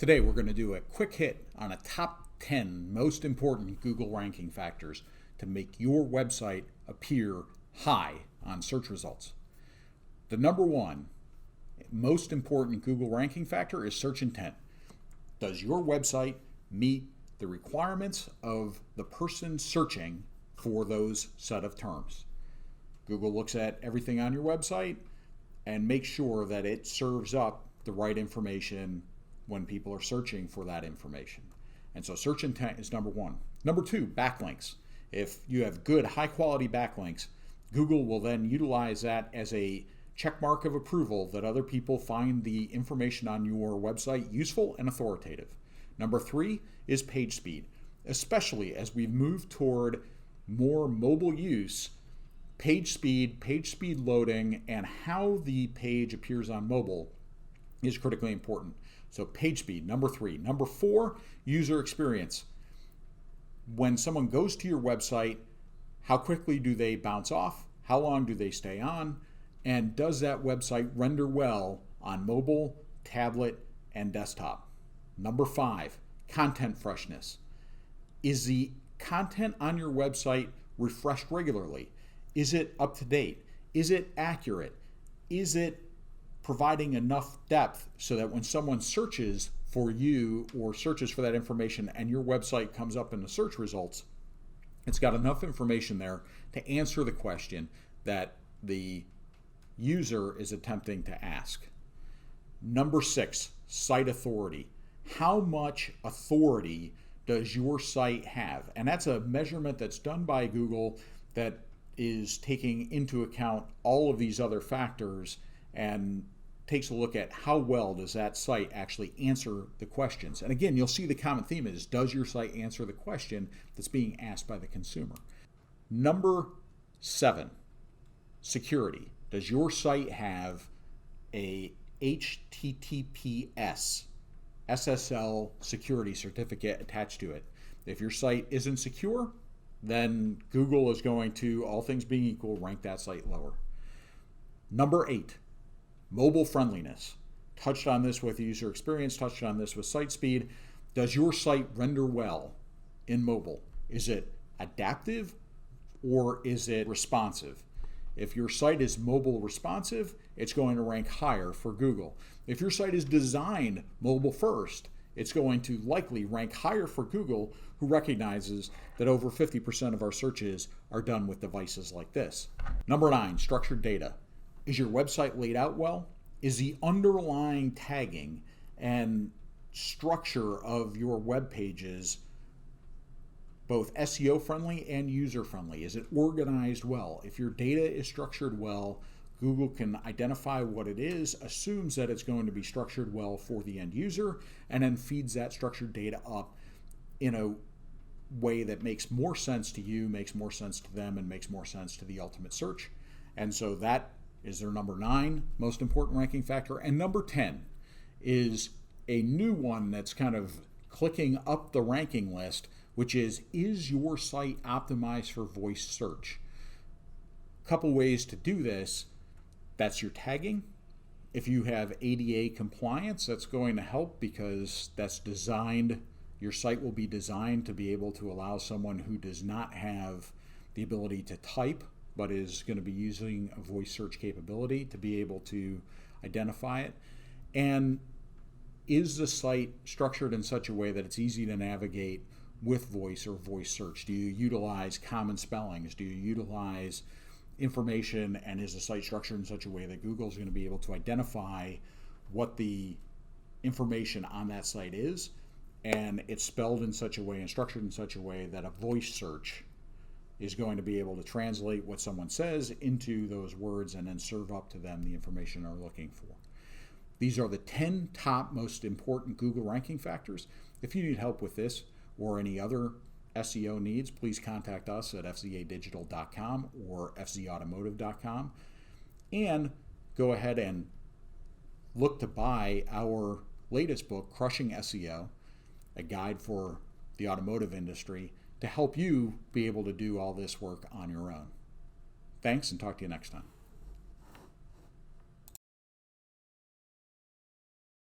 Today we're going to do a quick hit on a top 10 most important Google ranking factors to make your website appear high on search results. The number one most important Google ranking factor is search intent. Does your website meet the requirements of the person searching for those set of terms? Google looks at everything on your website and makes sure that it serves up the right information when people are searching for that information. And so search intent is number one. Number two, backlinks. If you have good, high quality backlinks, Google will then utilize that as a check mark of approval that other people find the information on your website useful and authoritative. Number three is page speed. Especially as we've moved toward more mobile use, page speed loading, and how the page appears on mobile is critically important. So page speed, number three. Number four, user experience. When someone goes to your website, how quickly do they bounce off? How long do they stay on? And does that website render well on mobile, tablet, and desktop? Number five, content freshness. Is the content on your website refreshed regularly? Is it up to date? Is it accurate? Is it providing enough depth so that when someone searches for you or searches for that information and your website comes up in the search results, it's got enough information there to answer the question that the user is attempting to ask? Number six, site authority. How much authority does your site have? And that's a measurement that's done by Google that is taking into account all of these other factors and takes a look at how well does that site actually answer the questions. And again, you'll see the common theme is, does your site answer the question that's being asked by the consumer? Number seven, security. Does your site have a HTTPS SSL security certificate attached to it? If your site isn't secure, then Google is going to, all things being equal, rank that site lower. Number eight, mobile friendliness. Touched on this with user experience, touched on this with site speed. Does your site render well in mobile? Is it adaptive or is it responsive? If your site is mobile responsive, it's going to rank higher for Google. If your site is designed mobile first, it's going to likely rank higher for Google, who recognizes that over 50% of our searches are done with devices like this. Number nine, structured data. Is your website laid out well? Is the underlying tagging and structure of your web pages both SEO friendly and user friendly? Is it organized well? If your data is structured well, Google can identify what it is, assumes that it's going to be structured well for the end user, and then feeds that structured data up in a way that makes more sense to you, makes more sense to them, and makes more sense to the ultimate search. And so that is their number nine most important ranking factor. And number 10 is a new one that's kind of clicking up the ranking list, which is your site optimized for voice search? A couple ways to do this. That's your tagging. If you have ADA compliance, that's going to help because that's designed, your site will be designed to be able to allow someone who does not have the ability to type but is going to be using a voice search capability to be able to identify it. And is the site structured in such a way that it's easy to navigate with voice or voice search? Do you utilize common spellings? Do you utilize information, and is the site structured in such a way that Google is going to be able to identify what the information on that site is, and it's spelled in such a way and structured in such a way that a voice search is going to be able to translate what someone says into those words and then serve up to them the information they're looking for. These are the 10 top most important Google ranking factors. If you need help with this or any other SEO needs, please contact us at fzadigital.com or fzautomotive.com, and go ahead and look to buy our latest book, Crushing SEO, a guide for the automotive industry to help you be able to do all this work on your own. Thanks, and talk to you next time.